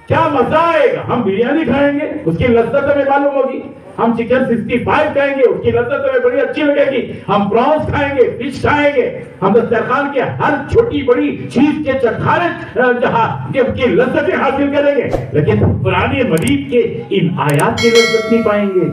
کیا مزہ آئے گا. ہم بریانی کھائیں گے، اس کی لذت ہمیں معلوم ہوگی. ہم چکن 65 کھائیں گے، اس کی لذت ہمیں بڑی اچھی لگے گی. ہم پرانس کھائیں گے، فش کھائیں گے. ہم دسترخوان کے ہر چھوٹی بڑی چیز کے چکھانے جہاں کی لذتیں حاصل کریں گے، لیکن قرآن مجید کے ان آیات کی لذت نہیں پائیں گے.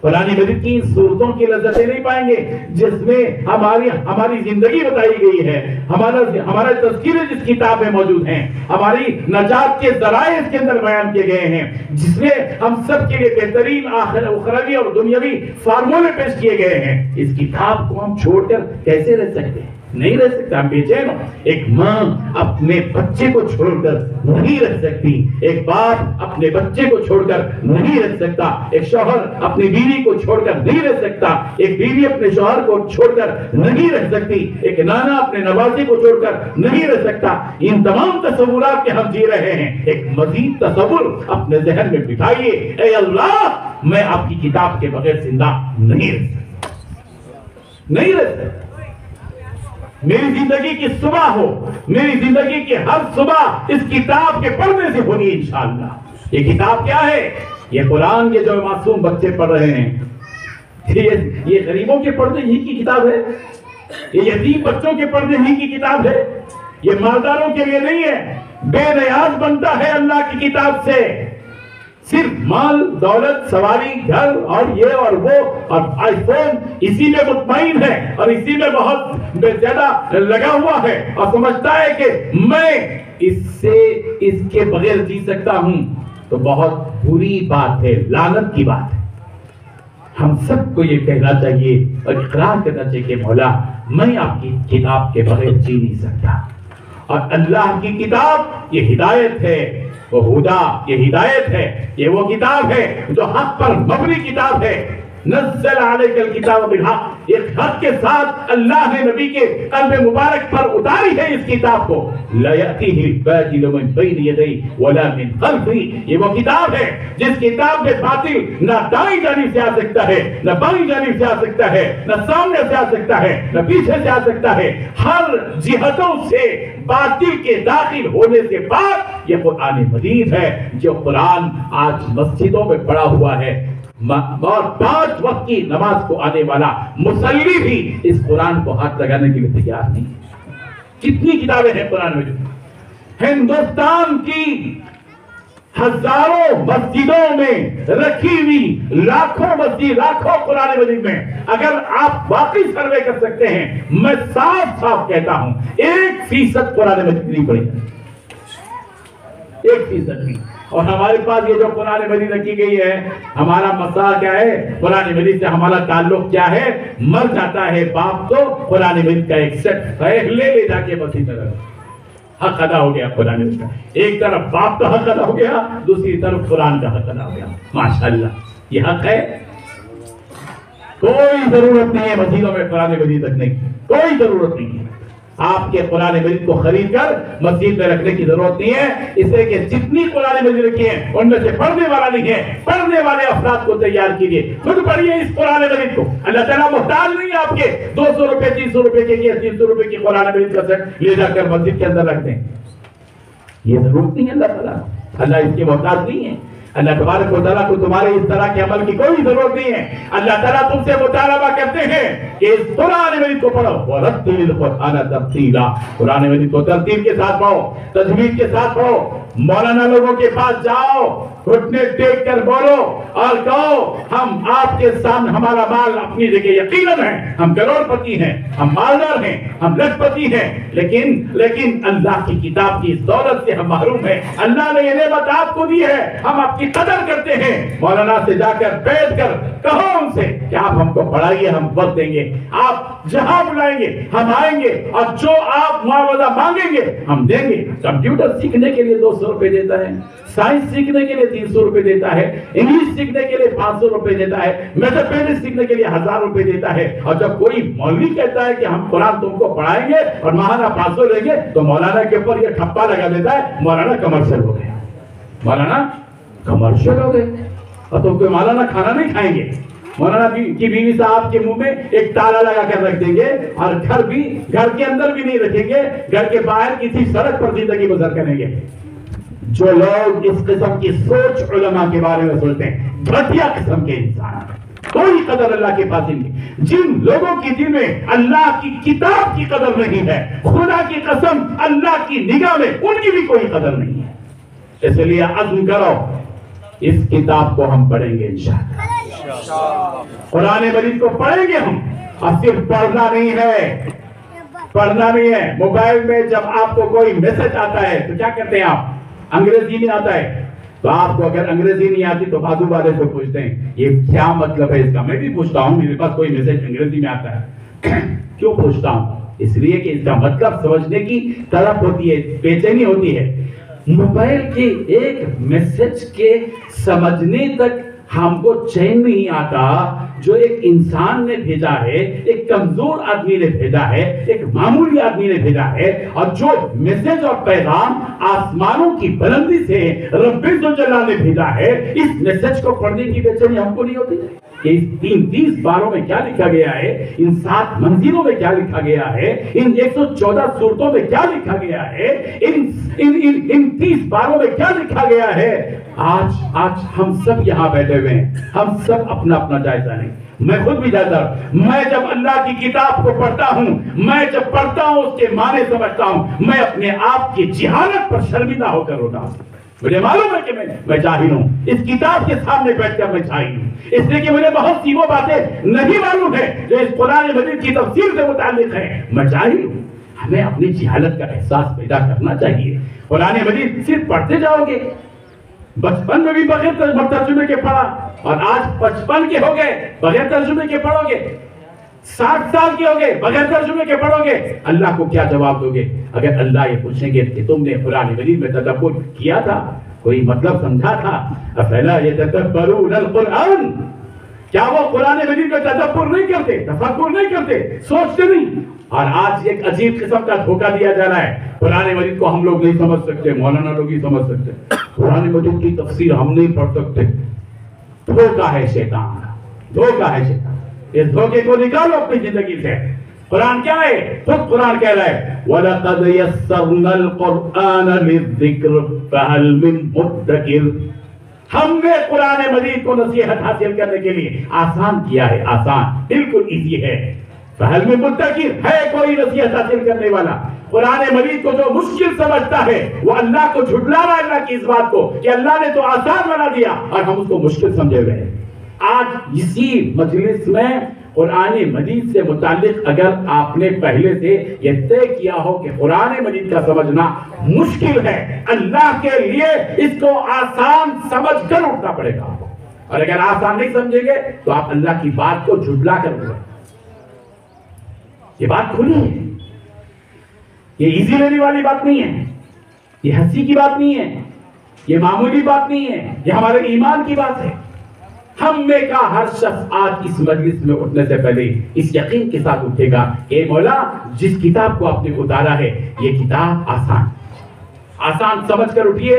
قرآن مجید کی صورتوں کی لذتیں نہیں پائیں گے جس میں ہماری زندگی بتائی گئی ہے، ہمارا تذکرے جس کتاب میں موجود ہیں، ہماری نجات کے ذرائع اس کے اندر بیان کیے گئے ہیں، جس میں ہم سب کے لیے بہترین اخروی اور دنیاوی فارمولے پیش کیے گئے ہیں. اس کتاب کو ہم چھوڑ کر کیسے رہ سکتے ہیں؟ نہیں رہ سکتا. ہم بے چین ہو. ایک ماں اپنے بچے کو چھوڑ کر نہیں رہ سکتی، ایک باپ اپنے بچے کو چھوڑ کر نہیں رہ سکتا، ایک شوہر اپنی بیوی کو چھوڑ کر نہیں رہ سکتا، ایک بیوی اپنے شوہر کو چھوڑ کر نہیں رہ سکتی، ایک نانا اپنے نوازے کو چھوڑ کر نہیں رہ سکتا. ان تمام تصورات کے ہم جی رہے ہیں. ایک مزید تصور اپنے ذہن میں بٹھائیے، اے اللہ میں آپ کی کتاب کے بغیر زندہ نہیں رہ سکتا، نہیں رہ سکتا. میری زندگی کی صبح ہو، میری زندگی کی ہر صبح اس کتاب کے پڑھنے سے ہونی انشاءاللہ. یہ کتاب کیا ہے؟ یہ قرآن کے جو معصوم بچے پڑھ رہے ہیں، یہ غریبوں کے پڑھنے ہی کی کتاب ہے، یہ یتیم بچوں کے پڑھنے ہی کی کتاب ہے. یہ مالداروں کے لیے نہیں ہے. بے نیاز بنتا ہے اللہ کی کتاب سے. صرف مال دولت سواری گھر اور یہ اور وہ اور آئی فون اسی میں مطمئن ہے اور اسی میں بہت زیادہ لگا ہوا ہے اور سمجھتا ہے کہ میں اس کے بغیر جی سکتا ہوں، تو بہت بری بات ہے، لعنت کی بات ہے. ہم سب کو یہ کہنا چاہیے اور اقرار کرنا چاہیے کہ مولا میں آپ کی کتاب کے بغیر جی نہیں سکتا. اور اللہ کی کتاب یہ ہدایت ہے، وہ ہدا یہ ہدایت ہے، یہ وہ کتاب ہے جو حق پر مبنی کتاب ہے. نزل علیک الکتاب بالحق، ایک حق کے ساتھ اللہ نے نبی کے قلب مبارک پر اتاری ہے اس کتاب کو. لا یأتیہ الباطل من بین یدیہ ولا من خلفہ، یہ وہ کتاب ہے جس کتاب میں باطل نہ دائیں جانب سے آ سکتا ہے، نہ بائیں جانب سے آ سکتا ہے، نہ سامنے سے آ سکتا ہے، نہ پیچھے سے آ سکتا ہے. ہر جہتوں سے باطل کے داخل ہونے سے بعد یہ قرآن مجید ہے جو قرآن آج مسجدوں میں پڑا ہوا ہے. اور 5 وقت کی نماز کو آنے والا مصلی بھی اس قرآن کو ہاتھ لگانے کے لیے تیار نہیں. کتنی کتابیں ہیں قرآن میں؟ ہندوستان کی ہزاروں مسجدوں میں رکھی ہوئی لاکھوں مسجد، لاکھوں قرآن مجید میں اگر آپ واقعی سروے کر سکتے ہیں، میں صاف صاف کہتا ہوں 1% قرآن مجید نہیں پڑھی، 1% نہیں. اور ہمارے پاس یہ جو قرآن مجید رکھی گئی ہے، ہمارا مسئلہ کیا ہے؟ قرآن مجید سے ہمارا تعلق کیا ہے؟ مر جاتا ہے باپ تو قرآن مجید کا ایک سیٹ لے جا کے بس ادھر حق ادا ہو گیا قرآن مجید کا. ایک طرف باپ کا حق ادا ہو گیا، دوسری طرف قرآن کا حق ادا ہو گیا. ماشاءاللہ یہ حق ہے. کوئی ضرورت نہیں ہے مسجدوں میں قرآن مجید رکھنے کی، کوئی ضرورت نہیں ہے. آپ کے قرآن مجید کو خرید کر مسجد میں رکھنے کی ضرورت نہیں ہے، اس لیے کہ جتنی قرآن مجید رکھی ہیں ان میں سے پڑھنے والا نہیں ہے. پڑھنے والے افراد کو تیار کیجیے، خود پڑھیے اس قرآن مجید کو. اللہ تعالیٰ محتاج نہیں ہے آپ کے 200 روپے 300 روپے کے 300 روپے کی قرآن مجید کا سیٹ لے جا کر مسجد کے اندر رکھ دیں. یہ ضرورت نہیں ہے اللہ تعالیٰ. اللہ اس کے محتاج نہیں ہے. اللہ تبارک و تعالیٰ کو تمہارے اس طرح کے عمل کی کوئی ضرورت نہیں ہے. اللہ تعالیٰ تم سے مطالبہ کرتے ہیں کہ اس قرآن مجید کو پڑھو. وَرَتِّلِ الْقُرْآنَ تَرْتِيلًا، قرآن مجید کو ترتیب کے ساتھ پڑھو، تجوید کے ساتھ پڑھو. مولانا لوگوں کے پاس جاؤ، گھٹنے ٹیک کر بولو اور کہو ہم آپ کے سامنے، ہمارا مال اپنی جگہ یقیناً ہے، ہم کروڑ پتی ہیں، ہم مالدار ہیں، ہم لکھ پتی ہیں، لیکن اللہ کی کتاب کی اس دولت سے ہم محروم ہیں. اللہ نے یہ نعمت آپ کو دی ہے، ہم آپ کی قدر کرتے ہیں. مولانا سے جا کر بیٹھ کر کہو ان سے کہ آپ ہم کو پڑھائیے، ہم وقت دیں گے. آپ جہاں بلائیں گے ہم آئیں گے اور جو آپ معاوضہ مانگیں گے ہم دیں گے. کمپیوٹر سیکھنے کے لیے 200 روپے دیتا ہے، سائنس سیکھنے کے لیے 300 روپے دیتا ہے، انگلش سیکھنے کے لیے 500 روپے دیتا ہے، میتھمیٹکس سیکھنے کے لیے 1000 روپے دیتا ہے. اور جب کوئی مولوی کہتا ہے کہ ہم قرآن تم کو پڑھائیں گے اور ماہانہ 500 لیں گے تو مولانا کے اوپر یہ ٹھپا لگا دیتا ہے مولانا کمرشل ہو گئے، مولانا کمرشل ہو گئے. اور تم کوئی مولانا کھانا نہیں کھائیں گے. مولانا کی بیوی صاحب کے منہ میں ایک تالا لگا کر رکھ دیں گے اور گھر کے اندر بھی نہیں رکھیں گے، گھر کے باہر کسی سڑک پر زندگی گزر کریں گے. جو لوگ اس قسم کی سوچ علماء کے بارے میں سوچتے ہیں، گھٹیا قسم کے انسان، کوئی قدر اللہ کے پاس نہیں۔ جن لوگوں کی دل میں اللہ کی کتاب کی قدر نہیں ہے، خدا کی قسم اللہ کی نگاہ میں ان کی بھی کوئی قدر نہیں ہے۔ اس لیے عزم کرو، اس کتاب کو ہم پڑھیں گے انشاءاللہ، قرآن مجید کو پڑھیں گے ہم، اور صرف پڑھنا نہیں ہے، پڑھنا نہیں ہے۔ موبائل میں جب آپ کو کوئی میسج آتا ہے تو کیا کرتے ہیں آپ؟ انگریزی میں آتا ہے تو آپ کو اگر انگریزی نہیں آتی تو بازو والے سے پوچھتے ہیں یہ کیا مطلب ہے اس کا۔ میں بھی پوچھتا ہوں، میرے پاس کوئی میسج انگریزی میں آتا ہے، کیوں پوچھتا ہوں؟ اس لیے کہ اس کا مطلب سمجھنے کی طرف ہوتی ہے، بے چینی ہوتی ہے۔ موبائل کے ایک میسج کے سمجھنے تک ہم کو چین نہیں آتا جو ایک انسان نے بھیجا ہے، ایک کمزور آدمی نے بھیجا ہے، ایک معمولی آدمی نے بھیجا ہے، اور جو میسج اور پیغام آسمانوں کی بلندی سے رب الجلال نے بھیجا ہے، اس میسج کو پڑھنے کی بے چینی ہم کو نہیں ہوتی کہ اس 30 باروں میں کیا لکھا گیا ہے، ان 7 منزلوں میں کیا لکھا گیا ہے، ان 114 سورتوں میں کیا لکھا گیا ہے، ان 30 باروں میں کیا لکھا گیا ہے۔ آج ہم سب یہاں بیٹھے ہوئے ہیں، ہم سب اپنا اپنا جائزہ نہیں، میں خود بھی جائزہ، میں جب اللہ کی کتاب کو پڑھتا ہوں، میں جب پڑھتا ہوں اس کے معنی سمجھتا ہوں، میں اپنے آپ کی جہالت پر شرمندہ ہو کر روتا ہوں۔ مجھے معلوم ہے کہ میں جاہل ہوں، اس کتاب کے سامنے بیٹھ کر میں جاہل ہوں، اس لیے کہ مجھے بہت سی وہ باتیں نہیں معلوم ہے جو اس قرآن مجید کی تفسیر سے متعلق ہے، میں جاہل ہوں۔ ہمیں اپنی جہالت کا احساس پیدا کرنا چاہیے۔ قرآن مجید صرف پڑھتے جاؤ گے، بچپن میں بھی بغیر ترجمے کے پڑھا، اور آج 55 کے ہو گئے بغیر ترجمے کے پڑھو گے، 60 سال کے ہو گئے بغیر ترجمے کے پڑھو گے، اللہ کو کیا جواب دو گے؟ اگر اللہ یہ پوچھیں گے کہ تم نے قرآن مجید میں تدبر کیا تھا، کوئی مطلب سمجھا تھا، افلا یتدبرون القرآن، کیا وہ قرآن مجید میں تدبر نہیں کرتے، تفکر نہیں کرتے، سوچتے نہیں؟ اور آج ایک عجیب قسم کا دھوکہ دیا جا رہا ہے، قرآن مجید کو ہم لوگ نہیں سمجھ سکتے، مولانا لوگ ہی سمجھ سکتے، قرآن مجید کی تفسیر ہم نہیں پڑھ سکتے۔ دھوکہ ہے شیطان کا، دھوکہ ہے شیطان، اس دھوکے کو نکالو اپنی زندگی سے۔ قرآن کیا ہے؟ خود قرآن کہہ رہا ہے وَلَقَدْ يَسَّرْنَا الْقُرْآنَ لِلذِّكْرِ فَهَلْ مِن مُدَّكِرٍ، ہم نے قرآن مجید کو نصیحت حاصل کرنے کے لیے آسان کیا ہے، آسان، بالکل ایزی ہے۔ فَهَلْ مِن مُدَّكِرٍ، ہے کوئی نصیحت حاصل کرنے والا؟ قرآن مجید کو جو مشکل سمجھتا ہے وہ اللہ کو جھٹلا رہا ہے، اللہ کی اس بات کو کہ اللہ نے تو آسان بنا دیا اور ہم اس کو مشکل سمجھے ہوئے ہیں۔ آج اسی مجلس میں قرآن مجید سے متعلق اگر آپ نے پہلے سے یہ طے کیا ہو کہ قرآن مجید کا سمجھنا مشکل ہے، اللہ کے لیے اس کو آسان سمجھ کر اٹھنا پڑے گا، اور اگر آسان نہیں سمجھیں گے تو آپ اللہ کی بات کو جھٹلا کر اٹھیں۔ یہ بات کھلی ہے، یہ ایزی لینے والی بات نہیں ہے، یہ ہنسی کی بات نہیں ہے، یہ معمولی بات نہیں ہے، یہ ہمارے ایمان کی بات ہے۔ ہم میں کا ہر شخص آج اس مجلس میں اٹھنے سے پہلے اس یقین کے ساتھ اٹھے گا کہ مولا جس کتاب کو آپ نے اتارا ہے یہ کتاب آسان سمجھ کر اٹھیے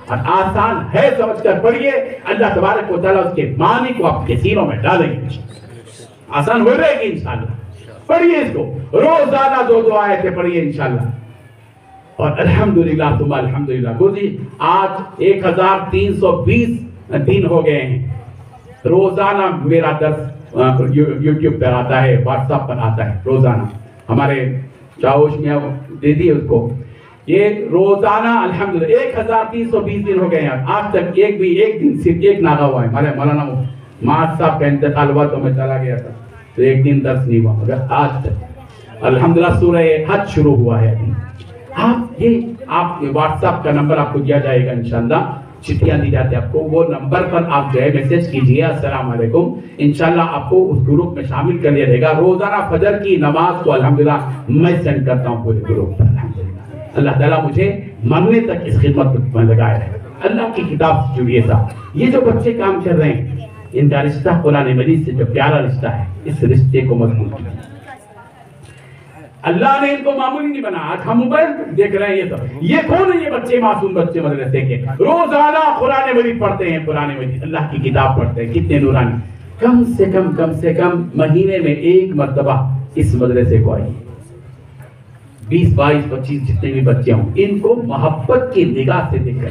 اور آسان ہے سمجھ کر پڑھیے، اللہ تبارک و تعالیٰ اس کے معنی کو آپ کے سینوں میں ڈالیں گے، آسان ہو رہے گی انشاءاللہ۔ پڑھیے اس کو، روزانہ 2 آیتیں پڑھیے انشاءاللہ، اور الحمدللہ ثم الحمدللہ۔ گوزی آج 1320 دن ہو گئے ہیں، روزانہ میرا درس یوٹیوب پر آتا ہے، واٹس ایپ پر آتا ہے، روزانہ ہمارے چاوش میں دے دیے اس کو، یہ روزانہ الحمدللہ 1320 دن ہو گئے ہیں، آج تک ایک دن صرف ایک ناغا ہوا ہے۔ ہمارے مولانا ماس صاحب کا انتقال ہوا تو میں چلا گیا تھا تو ایک دن درس نہیں ہوا، مگر آج تک الحمدللہ سورہ حج شروع ہوا ہے ابھی۔ آپ واٹس ایپ کا نمبر آپ کو دیا جائے گا انشاءاللہ، چٹھیاں دی جاتی ہیں آپ کو، وہ نمبر پر آپ جو ہے میسج کیجئے السلام علیکم، انشاءاللہ آپ کو اس گروپ میں شامل کر لیا جائے گا۔ روزانہ فجر کی نماز کو الحمدللہ میں سینڈ کرتا ہوں پورے گروپ پر الحمدللہ۔ اللہ تعالیٰ مجھے مرنے تک اس خدمت میں لگائے رہے، اللہ کی کتاب سے جڑیے صاحب۔ یہ جو بچے کام کر رہے ہیں ان کا رشتہ قرآن مجید سے جو پیارا رشتہ ہے، اس رشتے کو مضبوط کیجیے۔ اللہ نے ان کو معمولی نہیں بنا، آج ہم موبائل دیکھ رہے ہیں، یہ کون ہے؟ یہ بچے معصوم بچے مدرسے کے روزانہ قرآن مجید پڑھتے ہیں، قرآن مجید اللہ کی کتاب پڑھتے ہیں، کتنے نورانی۔ کم سے کم مہینے میں 1 مرتبہ اس مدرسے کو آئیے، 20 22 25 جتنے بھی بچے ہوں ان کو محبت کی نگاہ سے دیکھ کر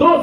2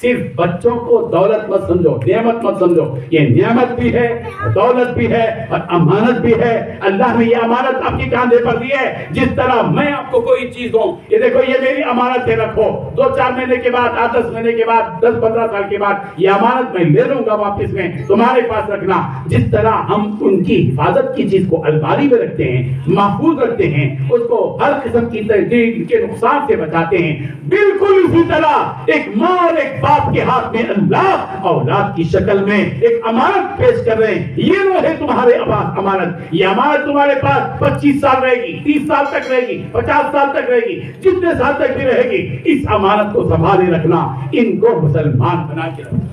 صرف بچوں کو دولت مت سمجھو، نعمت مت سمجھو، یہ نعمت بھی ہے، دولت بھی ہے اور امانت بھی ہے۔ اللہ نے یہ امانت آپ کی کاندھے پر دی ہے۔ جس طرح میں آپ کو کوئی چیز دوں، یہ دیکھو یہ میری امانت ہے، رکھو، 2-4 مہینے کے بعد، 8-10 مہینے کے بعد، 10-15 سال کے بعد یہ امانت میں لے لوں گا واپس، میں تمہارے پاس رکھنا۔ جس طرح ہم ان کی حفاظت کی چیز کو الماری میں رکھتے ہیں، محفوظ رکھتے ہیں، اس کو ہر قسم کی تجدید کے نقصان سے بچاتے ہیں، بالکل اسی طرح ایک ماں اور ایک باپ کے ہاتھ میں اللہ اولاد کی شکل میں ایک امانت پیش کر رہے ہیں۔ یہ وہ ہے تمہارے پاس امانت، یہ امانت تمہارے پاس 25 سال رہے گی، 30 سال تک رہے گی، 50 سال تک رہے گی، جتنے سال تک بھی رہے گی۔ اس امانت کو سنبھالے رکھنا، ان کو مسلمان بنا کے رکھنا۔